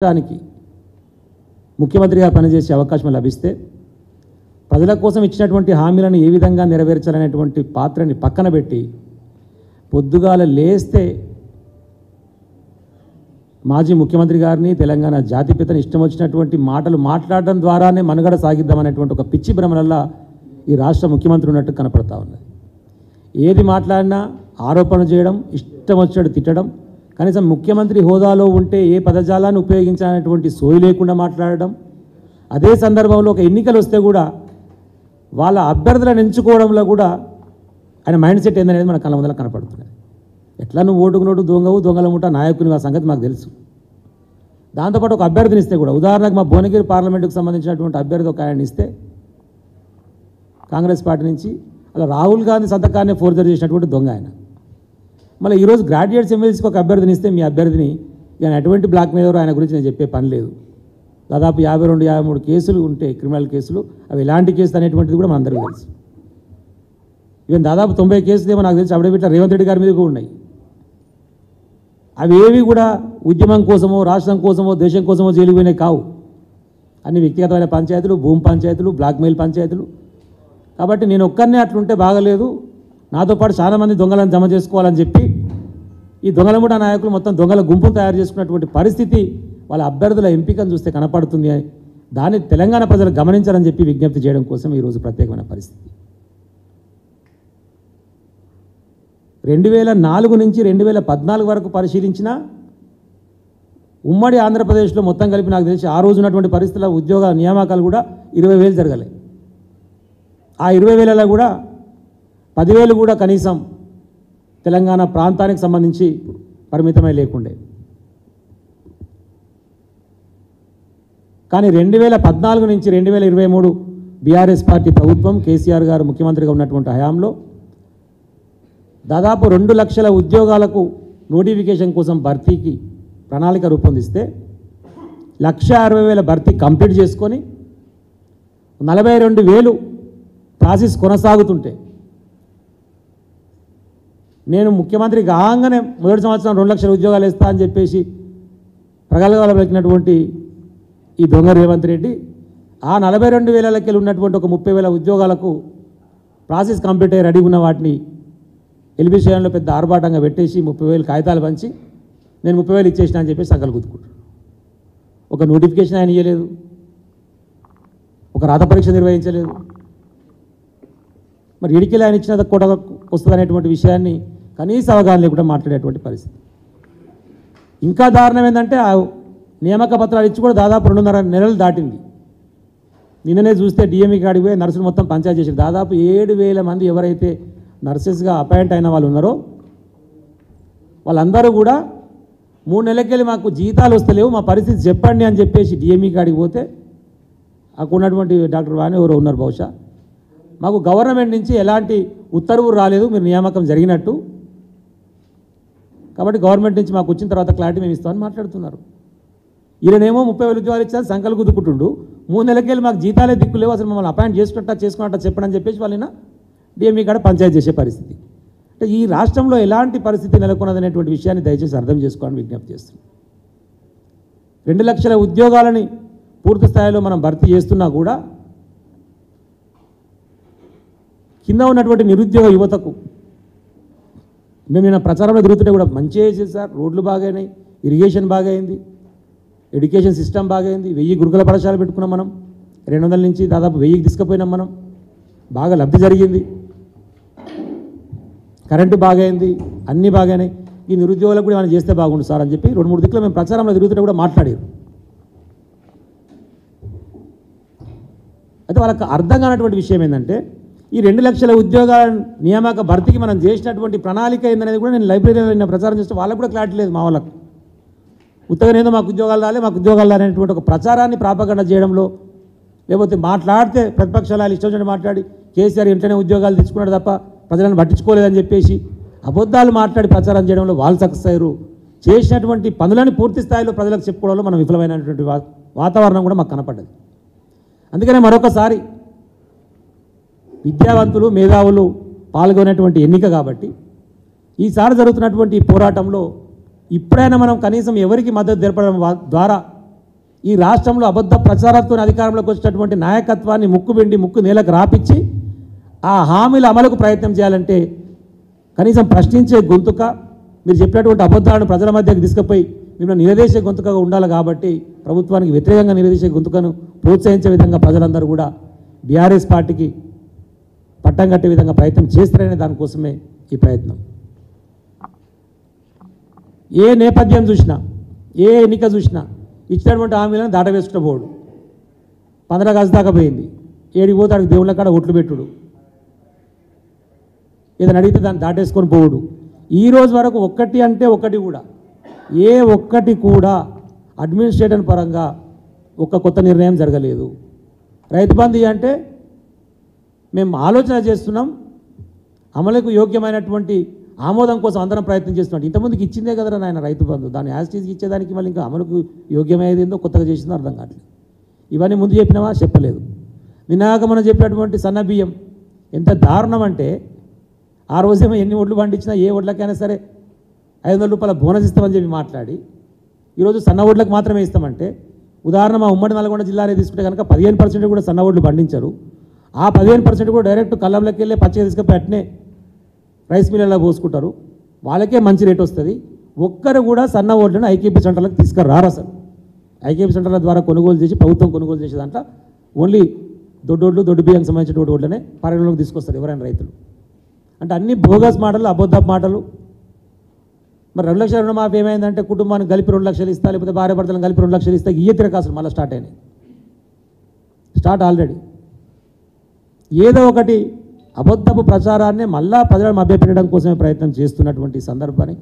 రాష్ట్రానికి ముఖ్యమంత్రిగా పనిచేసే అవకాశం లభిస్తే ప్రజల కోసం ఇచ్చినటువంటి హామీలను ఏ విధంగా నెరవేర్చాలనేటువంటి పాత్రని పక్కన పెట్టి పొద్దుగాల లేస్తే మాజీ ముఖ్యమంత్రి గారిని తెలంగాణ జాతిపితని ఇష్టం వచ్చినటువంటి మాటలు మాట్లాడడం ద్వారానే మనుగడ సాగిద్దామనేటువంటి ఒక పిచ్చి భ్రమలల్లా ఈ రాష్ట్ర ముఖ్యమంత్రి ఉన్నట్టు కనపడతా ఉన్నది. ఏది మాట్లాడినా ఆరోపణ చేయడం, ఇష్టం వచ్చినట్టు తిట్టడం, కనీసం ముఖ్యమంత్రి హోదాలో ఉంటే ఏ పదజాలాన్ని ఉపయోగించాలనేటువంటి సోయి లేకుండా మాట్లాడడం. అదే సందర్భంలో ఒక ఎన్నికలు వస్తే కూడా వాళ్ళ అభ్యర్థులను ఎంచుకోవడంలో కూడా ఆయన మైండ్ సెట్ ఏందనేది మన కళ్ళ ముందర కనపడుతున్నది. ఎట్లా నువ్వు ఓటుకు నోటు దొంగల ముఠ నాయకుని ఆ సంగతి మాకు తెలుసు. దాంతోపాటు ఒక అభ్యర్థిని ఇస్తే కూడా, ఉదాహరణకు మా భువనగిరి పార్లమెంటుకు సంబంధించినటువంటి అభ్యర్థి ఒక ఆయన ఇస్తే కాంగ్రెస్ పార్టీ నుంచి, అలా రాహుల్ గాంధీ సంతకాన్ని ఫోర్జరీ చేసినటువంటి దొంగ ఆయన. మళ్ళీ ఈరోజు గ్రాడ్యుయేట్స్ ఎమ్మెల్సీకి ఒక అభ్యర్థిని ఇస్తే మీ అభ్యర్థిని ఆయన ఎటువంటి బ్లాక్ మెయిలర్ ఆయన గురించి నేను చెప్పే పని లేదు. దాదాపు 52-53 కేసులు ఉంటే క్రిమినల్ కేసులు, అవి ఎలాంటి కేసులు అనేటువంటిది కూడా మనందరికీ తెలుసు. ఈవెన్ దాదాపు 90 కేసులు ఏమో నాకు తెలిసి అప్పుడేట్లా రేవంత్ రెడ్డి గారి మీద కూడా ఉన్నాయి. అవి ఏవి కూడా ఉద్యమం కోసమో, రాష్ట్రం కోసమో, దేశం కోసమో జైలుకు పోయినాయి కావు. అన్ని వ్యక్తిగతమైన పంచాయతీలు, భూమి పంచాయతీలు, బ్లాక్మెయిల్ పంచాయతీలు. కాబట్టి నేను ఒక్కరినే అట్లుంటే బాగలేదు, నాతో పాటు చాలామంది దొంగలను జమ చేసుకోవాలని చెప్పి ఈ దొంగల ముఠా నాయకులు మొత్తం దొంగల గుంపును తయారు చేసుకున్నటువంటి పరిస్థితి వాళ్ళ అభ్యర్థుల ఎంపికను చూస్తే కనపడుతుంది. దాన్ని తెలంగాణ ప్రజలు గమనించాలని చెప్పి విజ్ఞప్తి చేయడం కోసం ఈరోజు ప్రత్యేకమైన పరిస్థితి. 2004 నుంచి 2014 వరకు పరిశీలించిన ఉమ్మడి ఆంధ్రప్రదేశ్లో మొత్తం కలిపి నాకు తెలిసి ఆ రోజు ఉన్నటువంటి పరిస్థితుల ఉద్యోగ నియామకాలు కూడా 20,000 జరగలే. ఆ 20,000లో కూడా 10,000 కూడా కనీసం తెలంగాణ ప్రాంతానికి సంబంధించి పరిమితమై లేకుండే. కానీ 2014 నుంచి 2023 బీఆర్ఎస్ పార్టీ ప్రభుత్వం, కేసీఆర్ గారు ముఖ్యమంత్రిగా ఉన్నటువంటి హయాంలో దాదాపు 2 లక్షల ఉద్యోగాలకు నోటిఫికేషన్ కోసం భర్తీకి ప్రణాళిక రూపొందిస్తే 1,60,000 భర్తీ కంప్లీట్ చేసుకొని 42,000 ప్రాసెస్ కొనసాగుతుంటే, నేను ముఖ్యమంత్రి కాగానే మొదటి సంవత్సరం 2 లక్షల ఉద్యోగాలు ఇస్తా అని చెప్పేసి ప్రగల్భాలు పలికినటువంటి ఈ దొంగ రేవంత్ రెడ్డి ఆ 42,000కి ఉన్నటువంటి ఒక 30,000 ఉద్యోగాలకు ప్రాసెస్ కంప్లీట్ అయ్యి రెడీ ఉన్న వాటిని ఎల్బీ స్టేషన్లో పెద్ద ఆర్భాటంగా పెట్టేసి 30,000 కాగితాలు పంచి నేను 30,000 ఇచ్చేసిన అని చెప్పేసి సంకలు గుద్దుకుంటారు. ఒక నోటిఫికేషన్ ఆయన ఇవ్వలేదు, ఒక రాత పరీక్ష నిర్వహించలేదు. మరి ఇడికెళ్ళి ఆయన ఇచ్చిన కూడా వస్తుంది అనేటువంటి విషయాన్ని కనీస అవగాహన లేకుండా మాట్లాడేటువంటి పరిస్థితి. ఇంకా దారుణం ఏంటంటే ఆ నియామక పత్రాలు ఇచ్చి కూడా దాదాపు 2.5 నెలలు దాటింది. నిన్ననే చూస్తే డిఎంఈ కాడికి పోయి నర్సులు మొత్తం పంచాయతీ చేశారు. దాదాపు 7,000 మంది ఎవరైతే నర్సెస్గా అపాయింట్ అయిన వాళ్ళు ఉన్నారో వాళ్ళందరూ కూడా 3 నెలలకెళ్ళి మాకు జీతాలు వస్తలేవు, మా పరిస్థితి చెప్పండి అని చెప్పేసి డిఎంఈ కాడికి పోతే అక్కడ ఉన్నటువంటి డాక్టర్ వాణి ఎవరో ఉన్నారు, బహుశా మాకు గవర్నమెంట్ నుంచి ఎలాంటి ఉత్తర్వులు రాలేదు, మీరు నియామకం జరిగినట్టు, కాబట్టి గవర్నమెంట్ నుంచి మాకు వచ్చిన తర్వాత క్లారిటీ మేము ఇస్తామని మాట్లాడుతున్నారు. ఈయనేమో 30,000 ఉద్యోగాలు ఇచ్చారు, సంకలు గుద్దుకుంటుండు. 3 నెలలకెళ్ళి మాకు జీతాలే దిక్కులేవు, అసలు మమ్మల్ని అపాయింట్ చేసుకున్నట్ట చెప్పండి అని చెప్పేసి వాళ్ళని డిఎంఈ కాడ పంచాయతీ చేసే పరిస్థితి. అంటే ఈ రాష్ట్రంలో ఎలాంటి పరిస్థితి నెలకొన్నదనేటువంటి విషయాన్ని దయచేసి అర్థం చేసుకోవాలని విజ్ఞప్తి చేస్తున్నాం. 2 లక్షల ఉద్యోగాలని పూర్తి స్థాయిలో మనం భర్తీ చేస్తున్నా కూడా కింద ఉన్నటువంటి నిరుద్యోగ యువతకు మేము నిన్న ప్రచారంలో తిరుగుతుంటే కూడా మంచిగా చేసేది సార్, రోడ్లు బాగైనాయి, ఇరిగేషన్ బాగైంది, ఎడ్యుకేషన్ సిస్టమ్ బాగైంది, 1000 గురుకుల పాఠశాలలు పెట్టుకున్నాం మనం, 200 నుంచి దాదాపు 1000కి తీసుకుపోయినాం మనం, బాగా లబ్ధి జరిగింది, కరెంటు బాగైంది, అన్నీ బాగానే, ఈ నిరుద్యోగులకు కూడా మనం చేస్తే బాగుండు సార్ అని చెప్పి 2-3 దిక్కులు మేము ప్రచారంలో తిరుగుతుంటే కూడా మాట్లాడారు. అయితే వాళ్ళకి అర్థం కానటువంటి విషయం ఏంటంటే ఈ 2 లక్షల ఉద్యోగాల నియామక భర్తీకి మనం చేసినటువంటి ప్రణాళిక ఏందనేది కూడా నేను లైబ్రరీలో నిన్న ప్రచారం చేస్తే వాళ్ళకు కూడా క్లారిటీ లేదు. మా వాళ్ళకు ఉత్తగానేదో మాకు ఉద్యోగాలు రాలే అనేటువంటి ఒక ప్రచారాన్ని ప్రాపగండ చేయడంలో, లేకపోతే మాట్లాడితే ప్రతిపక్షాలు ఇష్టం వచ్చినట్టు మాట్లాడి కేసీఆర్ ఇంట్లోనే ఉద్యోగాలు తెచ్చుకున్నాడు తప్ప ప్రజలను పట్టించుకోలేదని చెప్పేసి అబద్ధాలు మాట్లాడి ప్రచారం చేయడంలో వాళ్ళు సక్సెస్ అయ్యారు. చేసినటువంటి పనులని పూర్తి స్థాయిలో ప్రజలకు చెప్పుకోవడంలో మనం విఫలమైనటువంటి వాతావరణం కూడా మాకు కనపడ్డది. అందుకనే మరొకసారి విద్యావంతులు, మేధావులు పాల్గొనేటువంటి ఎన్నిక కాబట్టి ఈసారి జరుగుతున్నటువంటి పోరాటంలో ఇప్పుడైనా మనం కనీసం ఎవరికి మద్దతు తెలపడం ద్వారా ఈ రాష్ట్రంలో అబద్ధ ప్రచారంతో అధికారంలోకి వచ్చినటువంటి నాయకత్వాన్ని ముక్కు నేలకు రాపిచ్చి ఆ హామీల అమలుకు ప్రయత్నం చేయాలంటే కనీసం ప్రశ్నించే గొంతుక, మీరు చెప్పినటువంటి అబద్ధాలను ప్రజల మధ్యకి తీసుకుపోయి మిమ్మల్ని నిలదీసే గొంతుకగా ఉండాలి. కాబట్టి ప్రభుత్వానికి వ్యతిరేకంగా నిలదీసే గొంతుకను ప్రోత్సహించే విధంగా ప్రజలందరూ కూడా బీఆర్ఎస్ పార్టీకి పట్టం కట్టే విధంగా ప్రయత్నం చేస్తారనే దానికోసమే ఈ ప్రయత్నం. ఏ నేపథ్యం చూసినా, ఏ ఎన్నిక చూసినా ఇచ్చినటువంటి హామీలను దాటవేసుకుంటూ పోడు. 15 గజ దాకా పోయింది, ఏడికి పోతాడు దేవుళ్ళ కాడ ఒట్లు పెట్టుడు, ఏదైనా అడిగితే దాన్ని దాటేసుకొని పోవుడు. ఈ రోజు వరకు ఒక్కటి అంటే ఒకటి కూడా, ఏ ఒక్కటి కూడా అడ్మినిస్ట్రేషన్ పరంగా ఒక్క కొత్త నిర్ణయం జరగలేదు. రైతు బంధు అంటే మేము ఆలోచన చేస్తున్నాం, అమలుకు యోగ్యమైనటువంటి ఆమోదం కోసం అందరం ప్రయత్నం చేస్తున్నాం. ఇంతమందికి ఇచ్చిందే కదరా నాయన రైతు బంధు, దాన్ని యాస్టీస్కి ఇచ్చేదానికి మళ్ళీ ఇంకా అమలుకు యోగ్యమయ్యేది ఏందో కొత్తగా చేసిందో అర్థం కావట్లేదు. ఇవన్నీ ముందు చెప్పినావా? చెప్పలేదు. నిన్నాక మనం చెప్పినటువంటి సన్న బియ్యం ఎంత దారుణం అంటే, ఆ రోజేమో ఎన్ని ఒడ్లు పండించినా ఏ ఒడ్లకైనా సరే 500 రూపాయల బోనస్ ఇస్తామని చెప్పి మాట్లాడి ఈరోజు సన్న ఒడ్లకు మాత్రమే ఇస్తామంటే, ఉదాహరణ మా ఉమ్మడి నల్గొండ జిల్లానే తీసుకుంటే కనుక 15% కూడా సన్న ఒడ్లు పండించరు. ఆ 15% కూడా డైరెక్ట్ కళ్ళంలోకి వెళ్ళి పచ్చిగా తీసుకుపోయి అట్నే రైస్ మిల్లులో పోసుకుంటారు, వాళ్ళకే మంచి రేట్ వస్తుంది. ఒక్కరు కూడా సన్న ఓట్లను ఐకేపీ సెంటర్లకు తీసుకురారు. అసలు ఐకేపీ సెంటర్ల ద్వారా కొనుగోలు చేసి ప్రభుత్వం కొనుగోలు చేసే దాంట్లో ఓన్లీ దొడ్డు బియ్యానికి సంబంధించిన ఓట్లనే పరిగణలోకి తీసుకొస్తారు ఎవరైనా రైతులు. అంటే అన్ని బోగస్ మాటలు, అబద్ధపు మాటలు. మరి 2 లక్షల రుణమాఫీ ఏమైందంటే కుటుంబానికి కలిపి 2 లక్షలు ఇస్తా, లేకపోతే భార్య భర్తలను కలిపి 2 లక్షలు ఇస్తా, ఇయ్య తిరకాసులు మళ్ళీ స్టార్ట్ అయినాయి. స్టార్ట్ ఆల్రెడీ ఏదో ఒకటి అబద్ధపు ప్రచారాన్ని మళ్ళా ప్రజలను మభ్యపెట్టడం కోసమే ప్రయత్నం చేస్తున్నటువంటి సందర్భాన్ని